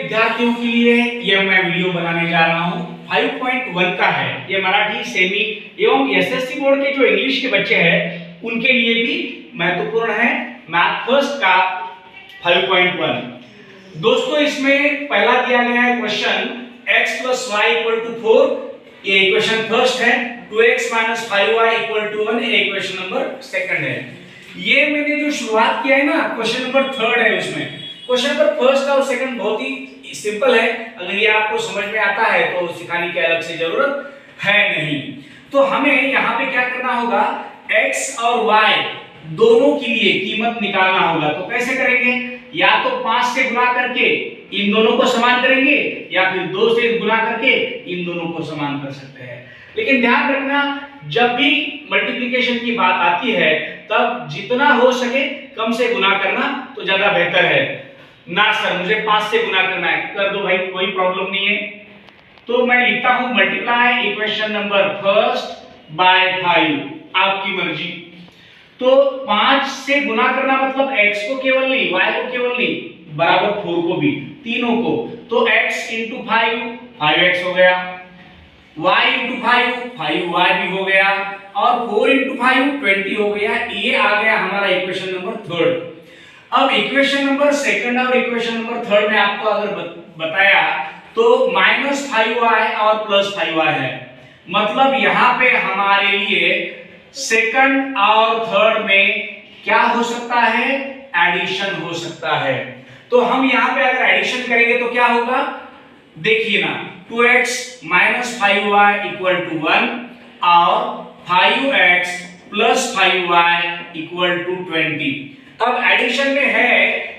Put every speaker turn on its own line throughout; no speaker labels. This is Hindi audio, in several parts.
विद्यार्थियों के लिए यह मैं वीडियो बनाने जा रहा हूं 5.1 का है। ये मराठी सेमी एवं एसएससी बोर्ड के जो इंग्लिश के बच्चे हैं उनके लिए भी महत्वपूर्ण है। मैथ फर्स्ट का 5.1। दोस्तों इसमें पहला दिया गया है क्वेश्चन x + y = 4। ये इक्वेशन फर्स्ट है। 2x - 5y = 1 ये इक्वेशन नंबर सेकंड है। ये मैंने जो शुरुआत किया है ना क्वेश्चन नंबर थर्ड है। उसमें क्वेश्चन नंबर फर्स्ट और सेकंड बहुत ही सिंपल है। अगर ये आपको समझ में आता है तो सिखाने की अलग से जरूरत है नहीं। तो हमें यहाँ पे क्या करना होगा, x और y दोनों के लिए कीमत निकालना होगा। तो कैसे करेंगे, या तो 5 से गुणा करके इन दोनों को समान करेंगे या फिर 2 से गुणा करके इन दोनों को समान कर सकते हैं। लेकिन ध्यान रखना, जब भी मल्टीप्लिकेशन की बात आती है तब जितना हो सके कम से गुणा करना तो ज्यादा बेहतर है। ना सर मुझे 5 से गुणा करना है, कर दो भाई, कोई प्रॉब्लम नहीं है। तो मैं लिखता हूं multiply equation number first by 5, आपकी मर्जी। तो 5 से गुणा करना मतलब x को केवल नहीं, y को केवल नहीं, बराबर 4 को भी, तीनों को। तो x × 5 5x हो गया, y × 5 5y भी हो गया, और 4 × 5 20 हो गया। ये आ गया हमारा इक्वेशन नंबर थर्ड। अब इक्वेशन नंबर सेकंड और इक्वेशन नंबर थर्ड में आपको अगर बताया तो -5y और +5y है। मतलब यहाँ पे हमारे लिए सेकंड और थर्ड में क्या हो सकता है, एडिशन हो सकता है। तो हम यहाँ पे अगर एडिशन करेंगे तो क्या होगा, देखिए ना, 2x - 5y = 1 और 5x + 5y = 20। अब एडिशन में है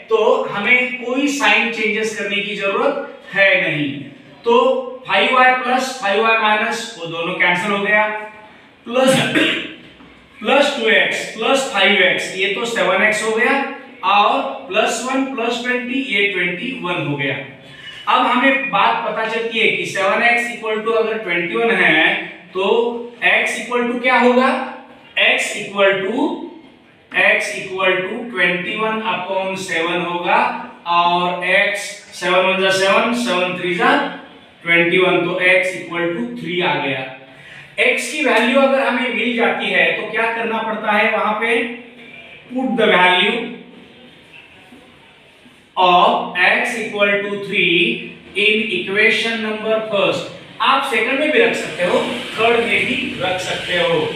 तो हमें कोई साइन चेंजेस करने की जरूरत है नहीं। तो 5y + 5y - वो दोनों कैंसिल हो गया, प्लस 2x + 5x ये तो 7x हो गया, और +1 + 20 ये 21 हो गया। अब हमें बात पता चलती है कि 7x = अगर 21 है तो x = क्या होगा, x = 21/7 होगा, और x 7 × 7 7 3 21, तो x = 3 आ गया। x की वैल्यू अगर हमें मिल जाती है तो क्या करना पड़ता है, वहां पे put the value of x = 3 in equation number first. आप सेकंड में भी रख सकते हो, थर्ड में भी रख सकते हो।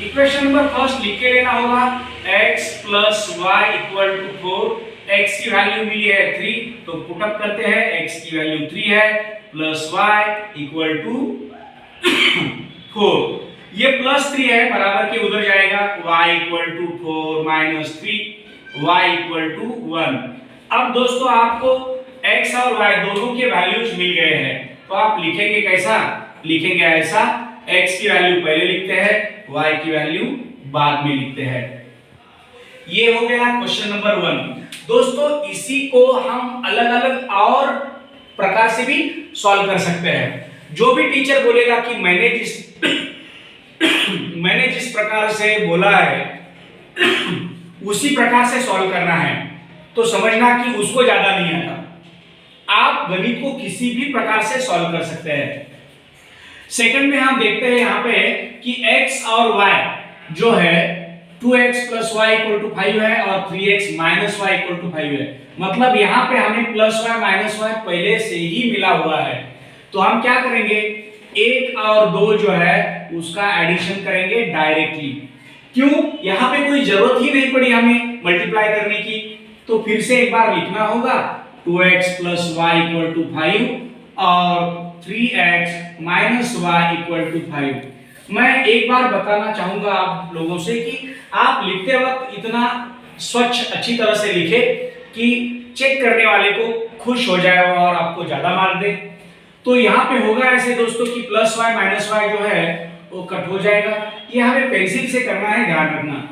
इक्वेशन नंबर फर्स्ट लिख के लेना होगा, x + y = 4। x की वैल्यू मिली है 3, तो पुट अप करते हैं, x की वैल्यू 3 है, + y = 4। ये +3 है, बराबर के उधर जाएगा, y = 4 - 3 y = 1। अब दोस्तों आपको x और y दोनों के वैल्यूज मिल गए हैं, तो आप लिखेंगे कैसा, लिखेंगे ऐसा, x की वैल्यू पहले लिखते हैं, y की वैल्यू बाद में लिखते हैं। ये हो गया क्वेश्चन नंबर 1। दोस्तों इसी को हम अलग अलग और प्रकार से भी सॉल्व कर सकते हैं। जो भी टीचर बोलेगा कि मैंने जिस प्रकार से बोला है उसी प्रकार से सॉल्व करना है, तो समझना कि उसको ज्यादा नहीं आता। आप गणित को किसी भी प्रकार से सॉल्व कर सकते हैं। सेकंड में हम देखते हैं यहाँ पे कि x और y जो है 2x + y = 5 है और 3x - y = 5 है। मतलब यहाँ पे हमें +y - y पहले से ही मिला हुआ है। तो हम क्या करेंगे, 1 और 2 जो है उसका एडिशन करेंगे डायरेक्टली। क्यों, यहाँ पे कोई जरूरत ही नहीं पड़ी हमें मल्टीप्लाई करने की। तो फिर से एक बार लिखना होगा, 2x + y = 5 और 3x - y = 5। मैं एक बार बताना चाहूंगा आप लोगों से कि आप लिखते वक्त इतना स्वच्छ अच्छी तरह से लिखे कि चेक करने वाले को खुश हो जाए और आपको ज्यादा मार्क दे। तो यहाँ पे होगा ऐसे दोस्तों कि +y - y जो है वो कट हो जाएगा। ये हमें पेंसिल से करना है, ध्यान रखना।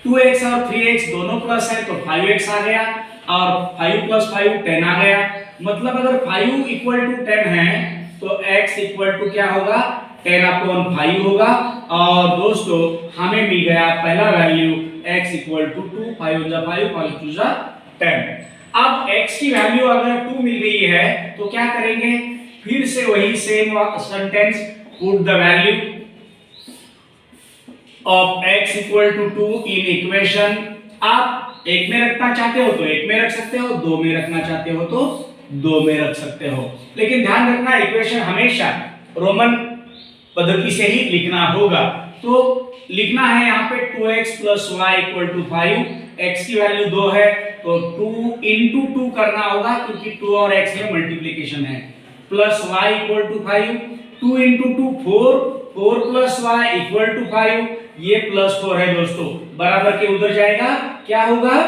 2x और 3x दोनों प्लस है तो 5x आ गया, और 5 + 5 10 आ गया। मतलब अगर 5 = 10 है तो x = क्या होगा, 10/5 होगा। और दोस्तों हमें मिल गया पहला वैल्यू x = 2, 5 × 5 5 × 2 10। अब x की वैल्यू अगर 2 मिल गई है तो क्या करेंगे, फिर से वही same sentence, put the value of x equal to 2 in equation. आप एक में रखना चाहते हो तो एक में रख सकते हो, दो में रखना चाहते हो तो दो में रख सकते हो, लेकिन ध्यान रखना इक्वेशन हमेशा रोमन पद्धति से ही लिखना होगा। तो लिखना है यहाँ पे 2x + y = 5, x की वैल्यू 2 है तो 2 × 2 करना होगा क्योंकि 2 और x में मल्टीप्लिकेशन है, प्लस y = 5, 2 × 2 4, 4 + y = 5, ये +4 है दोस्तों, बराबर के उधर जाएगा, क्या होगा,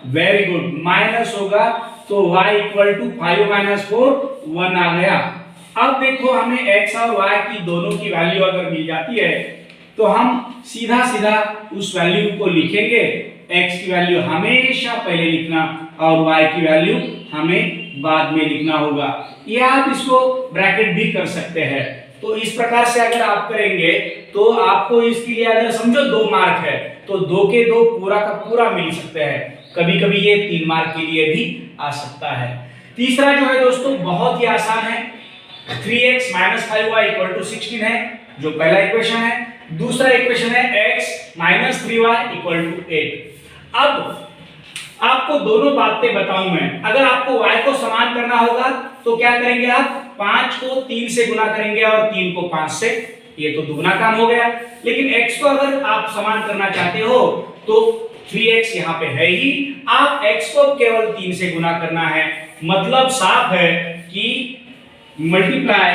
वेरी गुड, माइनस होगा, तो y = 5 - 4 1 आ गया। अब देखो हमें x और y की दोनों की वैल्यू अगर मिल जाती है तो हम सीधा सीधा उस वैल्यू को लिखेंगे, x की वैल्यू हमेशा पहले लिखना और y की वैल्यू हमें बाद में लिखना होगा, या आप इसको ब्रैकेट भी कर सकते हैं। तो इस प्रकार से अगर आप करेंगे तो आपको इसके लिए अगर समझो 2 मार्क है तो 2 के 2 पूरा का पूरा मिल सकते हैं, कभी कभी ये 3 मार्क के लिए भी आ सकता है। तीसरा जो है दोस्तों बहुत ही आसान है, 3x - 5y = 16 है जो पहला इक्वेशन है। दूसरा इक्वेशन है x - 3y = 8। अब आपको दोनों बातें बताऊं मैं, अगर आपको y को समान करना होगा तो क्या करेंगे, आप 5 को 3 से गुना करेंगे और 3 को 5 से, ये तो दुगना काम हो गया। लेकिन x को अगर आप समान करना चाहते हो तो 3x यहाँ पे है ही, आप x को केवल 3 से गुना करना है, मतलब साफ है कि मल्टीप्लाई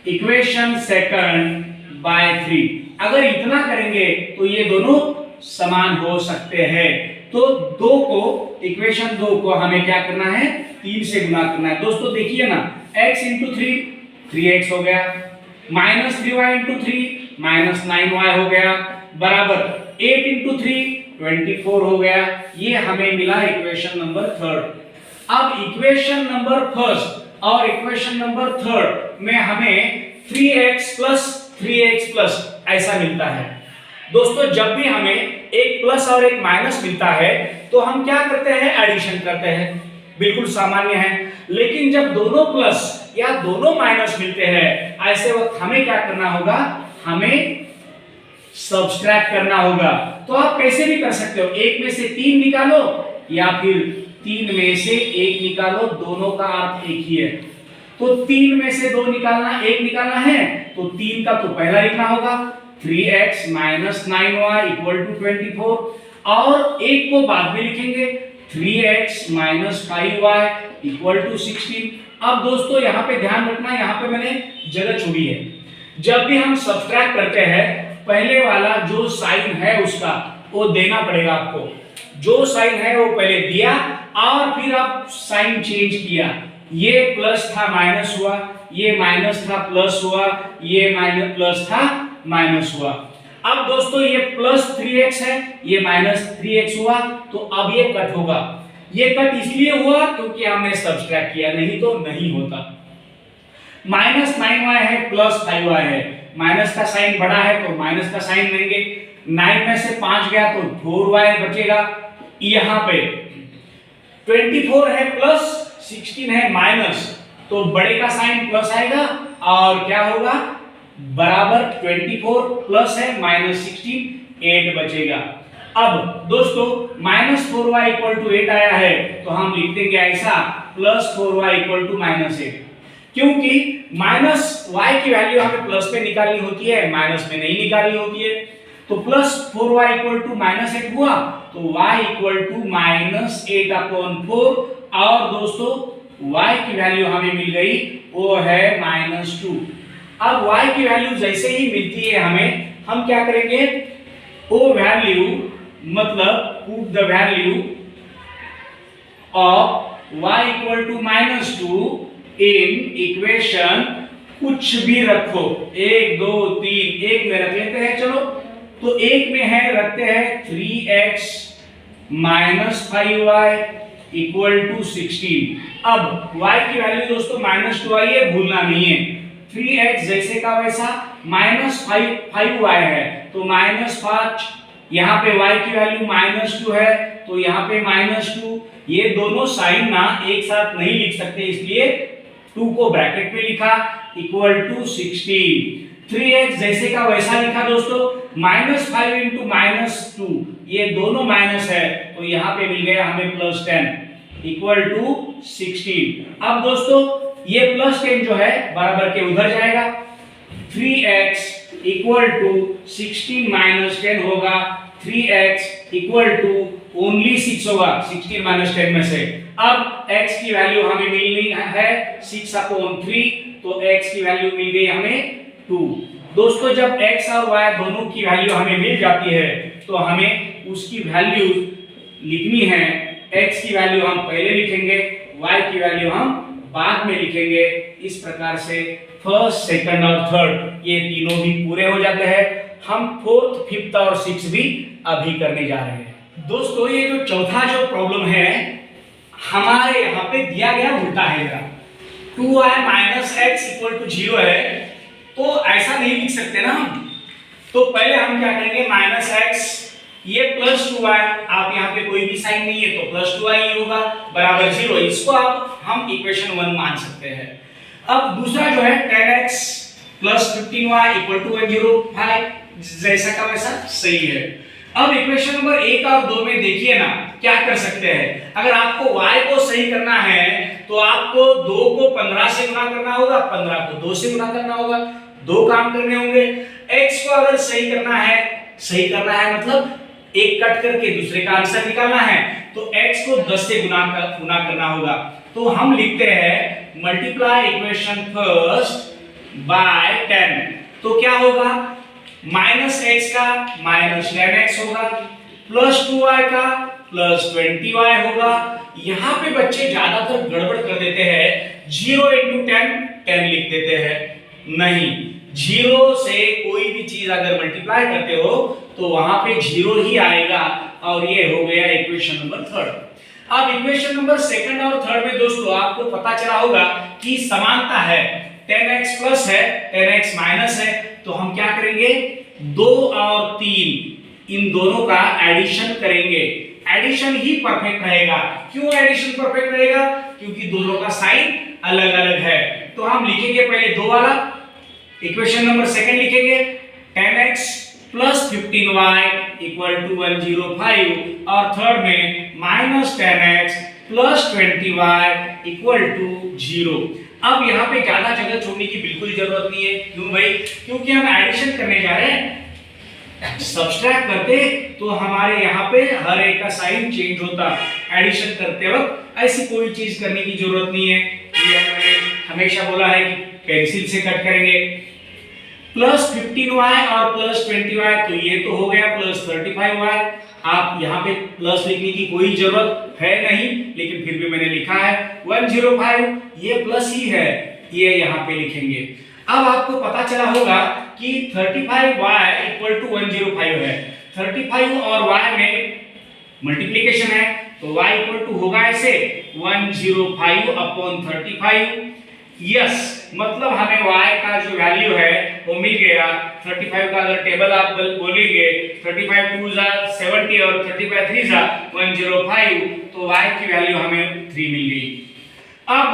इक्वेशन सेकंड बाय 3। अगर इतना करेंगे तो ये दोनों समान हो सकते हैं। तो 2 को, इक्वेशन 2 को हमें क्या करना है, 3 से गुना करना है। दोस्तों देखिए ना, x × 3 3x हो गया, -3y × 3 -9y हो गया, बराबर 8 × 3 24 हो गया। ये हमें मिला इक्वेशन नंबर 3। अब इक्वेशन नंबर 1 और इक्वेशन नंबर 3 में हमें 3x + 3x+ ऐसा मिलता है। दोस्तों जब भी हमें एक प्लस और एक माइनस मिलता है तो हम क्या करते हैं, एडिशन करते हैं, बिल्कुल सामान्य है। लेकिन जब दोनों प्लस या दोनों माइनस मिलते हैं, ऐसे वक्त हमें क्या करना होगा, हमें सब्सट्रैक्ट करना होगा। तो आप कैसे भी कर सकते हो, 1 में से 3 निकालो या फिर 3 में से 1 निकालो, दोनों का अर्थ एक ही है। तो 3 में से 2 निकालना, 1 निकालना है तो 3 का तो पहला लिखना होगा, 3x - 9y = 24, और 1 को बाद में लिखेंगे, 3x - 5y = 16। अब दोस्तों यहाँ पे ध्यान रखना, यहाँ पे मैंने जगह छोड़ी है, जब भी हम सब्ट्रैक्ट करते हैं पहले वाला जो साइन है उसका वो देना पड़ेगा आपको। जो साइन है वो पहले दिया और फिर आप साइन चेंज किया, ये प्लस था माइनस हुआ, ये माइनस था प्लस हुआ, ये माइनस प्लस था माइनस हुआ। अब दोस्तों ये प्लस 3x है, ये माइनस 3x हुआ, तो अब ये कट होगा। ये कट इसलिए हुआ क्योंकि हमने सब्ट्रैक्ट किया, नहीं तो नहीं होता। -9y है प्लस 5y है, माइनस का साइन बड़ा है तो माइनस का साइन लेंगे, 9 में से 5 गया तो 4y बचेगा। यहाँ पे 24 है प्लस, 16 है माइनस, तो बड़े का साइन प्लस आएगा और क्या होगा, बराबर 24 प्लस है -16, 8 बचेगा। अब दोस्तों -4y = 8 आया है तो हम लिख देंगे ऐसा, +4y = -8, क्योंकि -y की वैल्यू हमें प्लस में निकालनी होती है, माइनस में नहीं निकालनी होती है। तो +4y = -8 हुआ तो y = -8/4, और दोस्तों y की वैल्यू हमें मिल गई, वो है -2। अब y की वैल्यू जैसे ही मिलती है हमें, हम क्या करेंगे, वो वैल्यू मतलब put the value of y = -2 in equation, कुछ भी रखो, 1 2 3, 1 में रख लेते हैं, चलो तो 1 में है, रखते हैं 3x - 5y = 16। अब y की वैल्यू दोस्तों -2 आई है, भूलना नहीं है, 3x जैसे का वैसा, -5y है तो -5 यहाँ पे y की वैल्यू -2 है तो यहाँ पे -2। ये दोनों साइन ना एक साथ नहीं लिख सकते, इसलिए 2 को ब्रैकेट में लिखा इक्वल टू 16। 3x जैसे का वैसा लिखा दोस्तों, -5 इंटू -2, ये दोनों माइनस है तो यहाँ पे मिल गया हमें +10 इक्वल टू 16। अब दोस्तों ये +10 जो है बराबर के उधर जाएगा, 3x इक्वल टू 16 माइनस 10 होगा, 3x इक्वल टू ओनली 6 होगा 16 माइनस 10 में से। अब x की वैल्यू हमें मिलनी है 6/3, तो x की वैल्यू मिल गई हमें 2। दोस्तों जब x और y दोनों की वैल्यू हमें मिल जाती है तो हमें उसकी वैल्यू लिखनी है। x की वैल्यू हम पहले लिखेंगे, y की वैल्यू हम बाद में लिखेंगे। इस प्रकार से फर्स्ट, सेकंड और थर्ड ये तीनों भी पूरे हो जाते हैं। हम फोर्थ, फिफ्थ और सिक्स भी अभी करने जा रहे हैं। दोस्तों ये जो चौथा जो प्रॉब्लम है हमारे यहाँ पे दिया गया उल्टा है, 2y minus x equal to 0 है, तो ऐसा नहीं लिख सकते ना हम। तो पहले हम क्या करेंगे, माइनस एक्स ये +2y, आप यहाँ पे कोई भी साइन नहीं है तो +2y ही होगा बराबर 0, इसको आप हम इक्वेशन 1 मान सकते हैं। अब दूसरा जो है 10x plus 15y equal to 105, जैसा का वैसा सही है। अब इक्वेशन नंबर 1 और 2 में देखिए ना क्या कर सकते हैं। अगर आपको y को सही करना है तो आपको 2 को 15 से गुणा करना होगा, 15 को 2 से गुणा करना होगा, 2 काम करने होंगे। x को अगर सही करना है मतलब एक कट करके दूसरे का आंसर निकालना है तो x को 10 से गुणा करना होगा। तो हम लिखते हैं मल्टीप्लाई इक्वेशन फर्स्ट बाय 10, तो क्या होगा, -x का -10x होगा, +2y का +20y होगा। यहाँ पे बच्चे ज्यादातर गड़बड़ कर देते हैं, 0 × 10 लिख देते हैं। नहीं, 0 से कोई भी चीज अगर मल्टीप्लाई करते हो तो वहां पे 0 ही आएगा, और ये हो गया इक्वेशन नंबर 3। अब इक्वेशन नंबर 2 और 3 में दोस्तों आपको पता चला होगा कि समानता है, 10x प्लस है 10x माइनस है, तो हम क्या करेंगे, 2 और 3 इन दोनों का एडिशन करेंगे। एडिशन ही परफेक्ट रहेगा। क्यों एडिशन परफेक्ट रहेगा, क्योंकि दोनों का साइन अलग अलग है। तो हम लिखेंगे पहले 2 वाला, इक्वेशन नंबर 2 लिखेंगे 10x plus 15y equal to 105, और थर्ड में -10x plus 20y equal to 0। अब यहाँ पे ज्यादा जगह छोड़ने की बिल्कुल जरूरत नहीं है। क्यों भाई, क्योंकि हम एडिशन करने जा रहे हैं। सब्सट्रैक्ट करते तो हमारे यहाँ पे हर एक का साइन चेंज होता। एडिशन करते वक्त ऐसी कोई चीज करने की जरूरत नहीं है। ये हमने हमेशा बोला है कि पेंसिल से कट करेंगे। +15y और +20y, तो ये तो हो गया +35y। आप यहाँ पे प्लस लिखने की कोई जरूरत है नहीं, लेकिन फिर भी मैंने लिखा है 105, ये प्लस ही है, ये यहाँ पे लिखेंगे। अब आपको पता चला होगा कि 35y इक्वल टू 105 है। 35 और y में मल्टीप्लिकेशन है तो y इक्वल टू होगा ऐसे 105/35। यस, मतलब हमें y का जो वैल्यू है वो मिल गया। 35 का अगर टेबल आप बोलेंगे 35 2 70 और 35 3 105, तो y की वैल्यू हमें 3 मिल गई। अब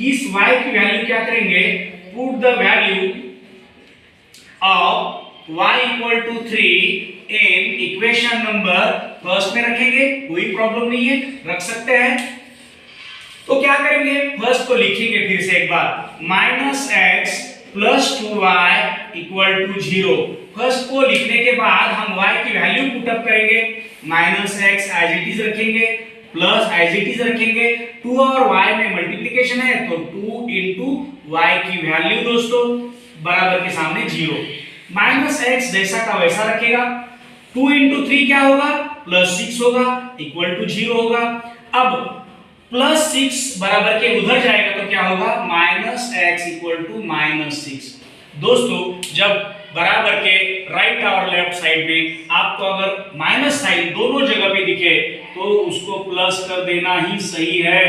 इस y की वैल्यू क्या करेंगे, put the value of y equal to 3 in equation number first में रखेंगे, कोई प्रॉब्लम नहीं है, रख सकते हैं। तो क्या करेंगे, फर्स्ट को लिखेंगे फिर से एक बार, -x plus 2y equal to 0। First को लिखने के बाद हम y की वैल्यू पुट अप करेंगे, -x एज इट इज रखेंगे, प्लस एज इट इज रखेंगे। 2 और y में मल्टीप्लिकेशन है तो 2 इंटू y की वैल्यू दोस्तों बराबर के सामने 0। -x जैसा का वैसा रखेगा, 2 इंटू 3 क्या होगा, +6 होगा, इक्वल टू 0 होगा। अब +6 बराबर के उधर जाएगा तो क्या होगा, -x इक्वल टू -6। दोस्तों जब बराबर के राइट और लेफ्ट साइड में आपको अगर माइनस साइन दोनों जगह पे दिखे तो उसको प्लस कर देना ही सही है,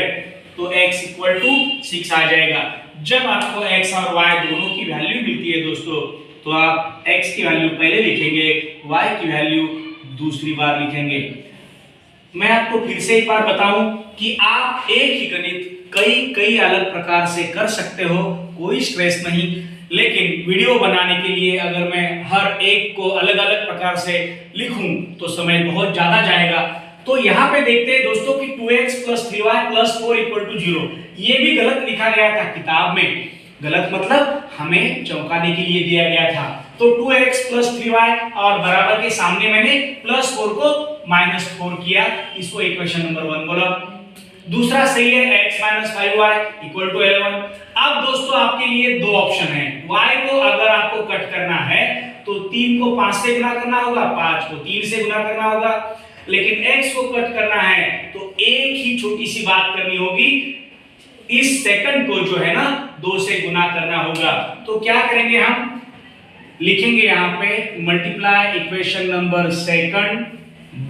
तो x इक्वल टू 6 आ जाएगा। जब आपको x और y दोनों की वैल्यू मिलती है दोस्तों, तो आप x की वैल्यू पहले लिखेंगे, y की वैल्यू दूसरी बार लिखेंगे। मैं आपको फिर से एक बार बताऊं कि आप एक ही गणित कई अलग प्रकार से कर सकते हो, कोई स्ट्रेस नहीं। लेकिन वीडियो बनाने के लिए अगर मैं हर एक को अलग अलग प्रकार से लिखूं तो समय बहुत ज्यादा जाएगा। तो यहाँ पे देखते हैं दोस्तों कि 2x + 3y + 4 = 0, ये भी गलत लिखा गया था किताब में। गलत मतलब हमें चौंकाने के लिए दिया गया था। तो 2x + 3y और बराबर के सामने मैंने +4 को -4 किया, इसको इक्वेशन नंबर 1 बोला। दूसरा सही है, x - 5y = 11। अब दोस्तों आपके लिए दो ऑप्शन है। y को अगर आपको कट करना है तो 3 को 5 से गुना करना होगा, 5 को 3 से गुना करना होगा। लेकिन x को कट करना है तो एक ही छोटी सी बात करनी होगी, इस सेकंड को जो है ना 2 से गुना करना होगा। तो क्या करेंगे, हम लिखेंगे यहाँ पे multiply equation number second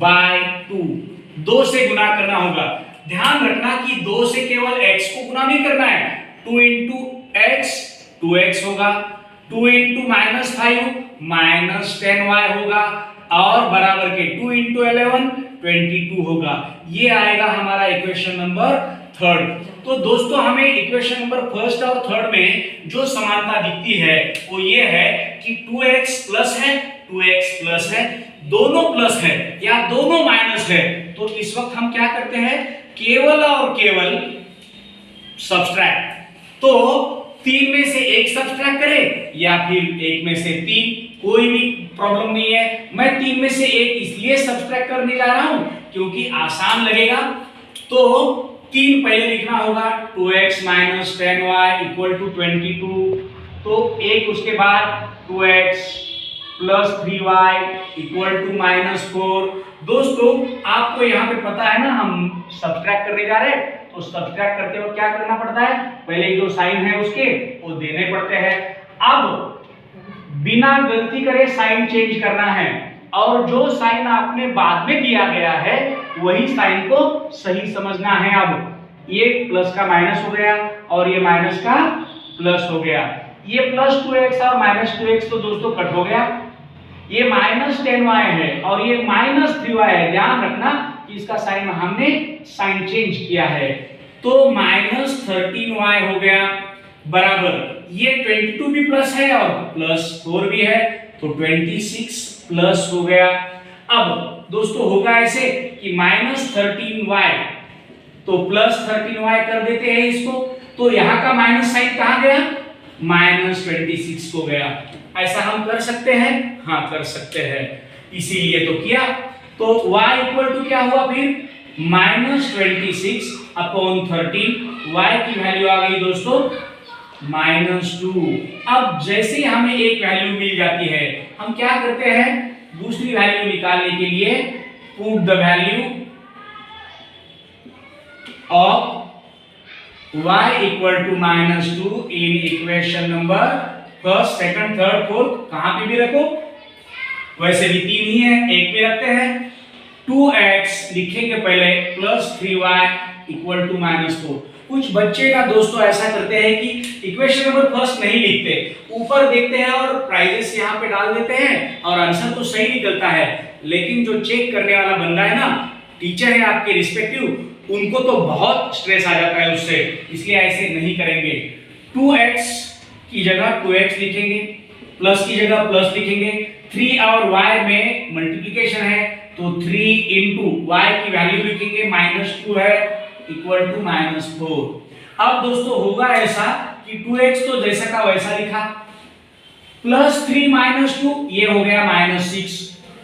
by 2, 2 से गुना करना होगा। ध्यान रखना कि 2 से केवल x को गुना नहीं करना है, 2 × x 2x होगा, 2 × -5 -10y होगा और बराबर के 2 × 11 22 होगा। ये आएगा हमारा इक्वेशन नंबर 3। तो दोस्तों हमें इक्वेशन नंबर 1 और 3 में जो समानता दिखती है वो ये है कि 2x प्लस है, 2x प्लस है, दोनों प्लस है या दोनों माइनस है। तो इस वक्त हम क्या करते हैं, केवल और केवल सब्ट्रैक्ट। तो 3 में से 1 सब्ट्रैक्ट करें या फिर 1 में से 3, कोई भी प्रॉब्लम नहीं है। मैं 3 में से 1 इसलिए सब्ट्रैक्ट करने जा रहा हूं क्योंकि आसान लगेगा। तो 3 पहले लिखना होगा, 2x - 10y = 22। तो 1 उसके बाद 2x + 3y = -4। दोस्तों आपको यहाँ पे पता है ना, हम सब्ट्रैक्ट करने जा रहे हैं तो सब्ट्रैक्ट करते वक्त क्या करना पड़ता है, पहले जो साइन है उसके वो देने पड़ते हैं। अब बिना गलती करे साइन चेंज करना है और जो साइन आपने बाद में दिया गया है वही साइन को सही समझना है। अब ये प्लस का माइनस हो गया और ये माइनस का प्लस हो गया। ये +2x और -2x तो दोस्तों कट हो गया। ये -10y है और ये -3y है। ध्यान रखना कि इसका साइन हमने साइन चेंज किया है। तो -13y हो गया बराबर, ये 22 भी प्लस है और +4 भी है तो 26 प्लस हो गया। अब दोस्तों होगा ऐसे कि -13y तो +13y कर देते हैं इसको, तो यहाँ का माइनस साइन कहाँ गया, -26 को गया। ऐसा हम कर सकते हैं, हाँ कर सकते हैं, इसीलिए तो किया। तो y = क्या हुआ फिर, -26/13। y की वैल्यू आ गई दोस्तों -2। अब जैसे ही हमें एक वैल्यू मिल जाती है हम क्या करते हैं, दूसरी वैल्यू निकालने के लिए put the value of y = -2 in equation number 1, 2, 3, 4। कहां पे भी रखो, वैसे भी 3 ही है, एक भी रखते हैं। 2x लिखेंगे पहले +3y = -4। कुछ बच्चे ना दोस्तों ऐसा करते हैं कि इक्वेशन नंबर 1 नहीं लिखते, ऊपर देखते हैं और प्राइजेस यहाँ पे डाल देते हैं और आंसर तो सही निकलता है। लेकिन जो चेक करने वाला बंदा है ना, टीचर है आपके रिस्पेक्टिव, उनको तो बहुत स्ट्रेस आ जाता है उससे, इसलिए ऐसे नहीं करेंगे। 2x की जगह 2x लिखेंगे, प्लस की जगह प्लस लिखेंगे। 3 और y में मल्टीप्लिकेशन है तो 3 × y की वैल्यू लिखेंगे, -2 है = -4। अब दोस्तों होगा ऐसा कि 2x तो जैसा का वैसा लिखा, +3 - 2 ये हो गया -6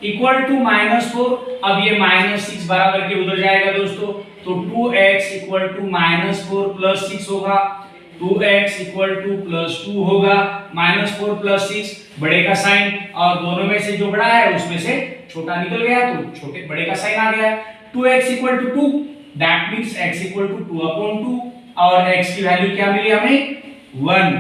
= -4। अब ये -6 बराबर के उधर जाएगा दोस्तों, तो 2x = -4 + 6 होगा, 2x = +2 होगा। -4 + 6 बड़े का साइन और दोनों में से जो बड़ा है उसमें से छोटा निकल गया तो छोटे बड़े का साइन आ गया। 2x = 2, दैट मींस x = 2/2 और x की वैल्यू क्या मिली हमें, 1।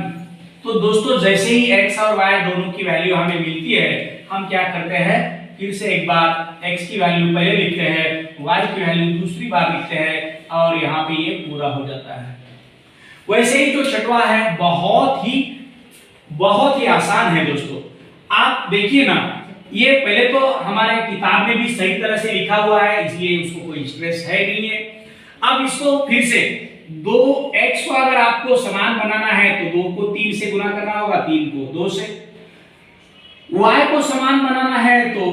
तो दोस्तों जैसे ही x और y दोनों की वैल्यू हमें मिलती है हम क्या करते हैं, फिर से एक बार x की वैल्यू पहले लिखते हैं, y की वैल्यू दूसरी बार लिखते हैं और यहाँ पे ये पूरा हो जाता है। वैसे ही जो छठवां है बहुत ही आसान है दोस्तों। आप देखिए ना, ये पहले तो हमारे किताब में भी सही तरह से लिखा हुआ है, इसलिए उसको कोई स्ट्रेस है नहीं है। अब इसको फिर से 2x को अगर आपको समान बनाना है तो 2 को 3 से गुना करना होगा, 3 को 2 से। y को समान बनाना है तो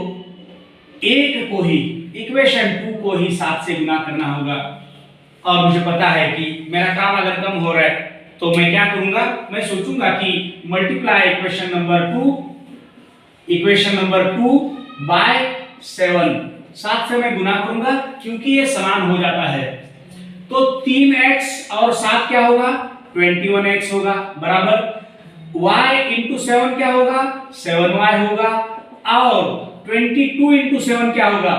1 को ही, इक्वेशन 2 को ही 7 से गुना करना होगा। और मुझे पता है कि मेरा काम अगर कम हो रहा है तो मैं क्या करूंगा, मैं सोचूंगा कि मल्टीप्लाई इक्वेशन नंबर 2 बाय 7 से मैं गुना करूंगा क्योंकि ये समान हो जाता है। तो 3x और 7 क्या होगा, 21x होगा, बराबर y इंटू 7 क्या होगा, 7y होगा, और 22 इंटू 7 क्या होगा,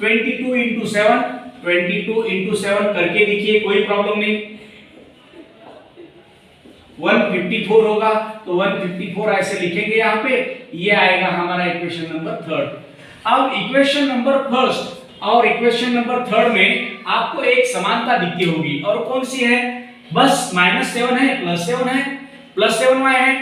22 इंटू 7 करके देखिए, कोई प्रॉब्लम नहीं। 154 होगा, तो 154 ऐसे लिखेंगे यहाँ पे, ये आएगा हमारा इक्वेशन नंबर 3। अब इक्वेशन नंबर 1 और इक्वेशन नंबर 3 में आपको एक समानता दिखती होगी, और कौन सी है, बस -7 है, +7 है, +7y है।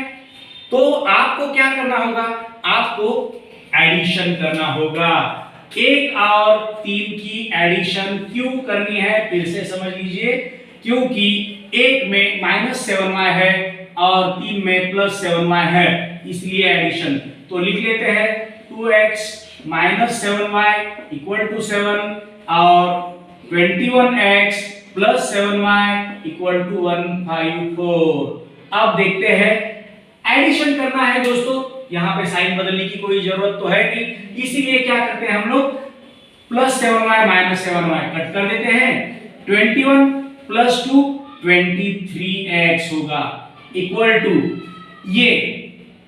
तो आपको क्या करना होगा, आपको एडिशन करना होगा। 1 और 3 की एडिशन क्यों करनी है, फिर से समझ लीजिए, क्योंकि 1 में -7y है और 3 में +7y है, इसलिए एडिशन। तो लिख लेते हैं 2x - 7y = 7 और 21x + 7y = 154। अब देखते हैं, एडिशन करना है दोस्तों, यहाँ पे साइन बदलने की कोई जरूरत तो है नहीं, इसीलिए क्या करते हैं हम लोग, +7y - 7y कट कर देते हैं, 21 + 2 23x होगा, इक्वल टू, ये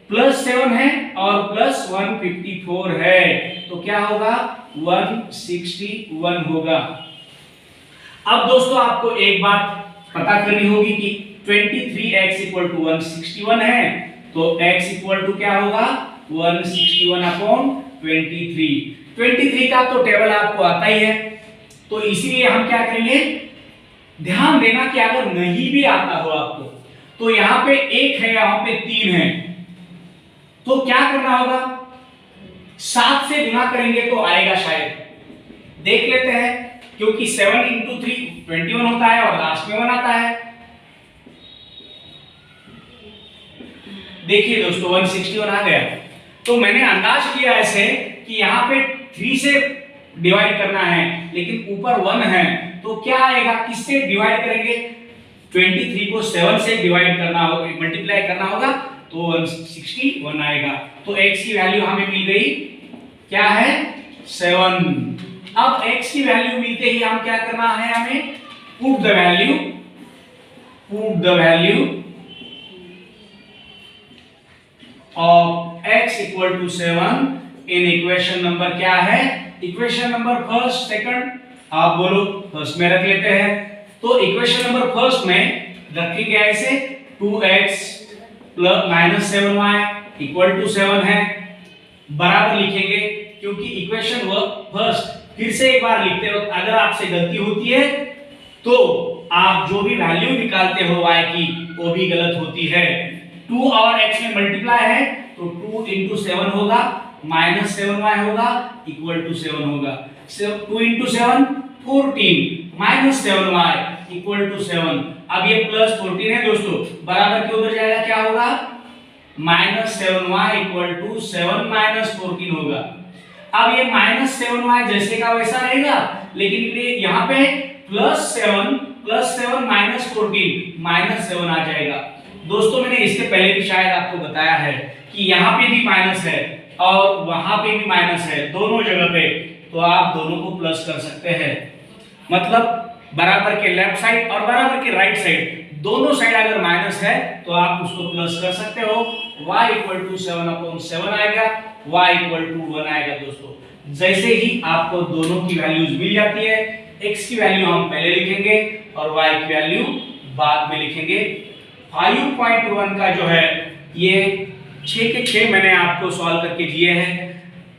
+7 है और +154 है, तो क्या होगा, 161 होगा। अब दोस्तों आपको एक बात पता करनी होगी कि 23x = 161 है, तो x = क्या होगा, 161/23। 23 का तो टेबल आपको आता ही है, तो इसीलिए हम क्या करेंगे, ध्यान देना कि अगर नहीं भी आता हो आपको, तो यहाँ पे 1 है, यहाँ पे 3 है, तो क्या करना होगा, 7 से गुना करेंगे तो आएगा शायद, देख लेते हैं, क्योंकि 7 × 3 21 होता है और लास्ट में 1 आता है। देखिए दोस्तों 161 आ गया, तो मैंने अंदाज किया ऐसे कि यहाँ पे 3 से डिवाइड करना है, लेकिन ऊपर 1 है, तो क्या आएगा, किससे डिवाइड करेंगे, 23 को 7 से डिवाइड करना होगा, मल्टीप्लाई करना होगा, तो 161 आएगा। तो x की वैल्यू हमें मिल गई, क्या है, 7। अब x की वैल्यू मिलते ही हम क्या करना है, हमें put the value of x = 7 in equation number क्या है, इक्वेशन नंबर 1, 2, आप बोलो, फर्स्ट में रख लेते हैं। तो इक्वेशन नंबर 1 में रखेंगे ऐसे, 2x - 7y = 7 है, बराबर लिखेंगे, क्योंकि इक्वेशन 1 फिर से एक बार लिखते वक्त अगर आपसे गलती होती है तो आप जो भी वैल्यू निकालते हो y की वो भी गलत होती है। 2 और x में मल्टीप्लाई है, तो 2 × 7 होगा, -7y होगा, = 7 होगा। 2 × 7 14 -7y = 7। अब ये +14 है दोस्तों, बराबर के उधर जाएगा, क्या होगा, -7y = 7 - 14 होगा। अब ये -7y जैसे का वैसा रहेगा, लेकिन यहाँ पे +7 -14 -7 आ जाएगा। दोस्तों मैंने इसके पहले भी शायद आपको बताया है कि यहाँ पे भी माइनस है और वहां पे भी माइनस है, दोनों जगह पे, तो आप दोनों को प्लस कर सकते हैं। मतलब बराबर के लेफ्ट साइड और बराबर के राइट साइड, दोनों साइड अगर माइनस है तो आप उसको प्लस कर सकते हो। y = 7/7 आएगा, y = 1 आएगा। दोस्तों जैसे ही आपको दोनों की वैल्यूज मिल जाती है, x की वैल्यू हम पहले लिखेंगे और y की वैल्यू बाद में लिखेंगे। 5.1 का जो है ये 6 के 6 मैंने आपको सॉल्व करके दिए हैं।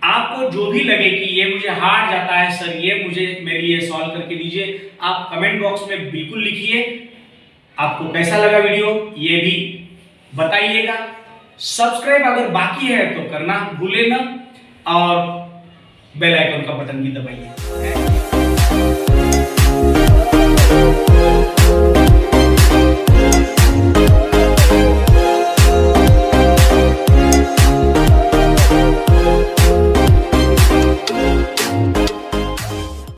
आपको जो भी लगे कि ये मुझे हार्ड जाता है सर, ये मुझे मेरे लिए सॉल्व करके दीजिए, आप कमेंट बॉक्स में बिल्कुल लिखिए। आपको कैसा लगा वीडियो ये भी बताइएगा। सब्सक्राइब अगर बाकी है तो करना भूले ना। और बेल आइकन का बटन भी दबाइए।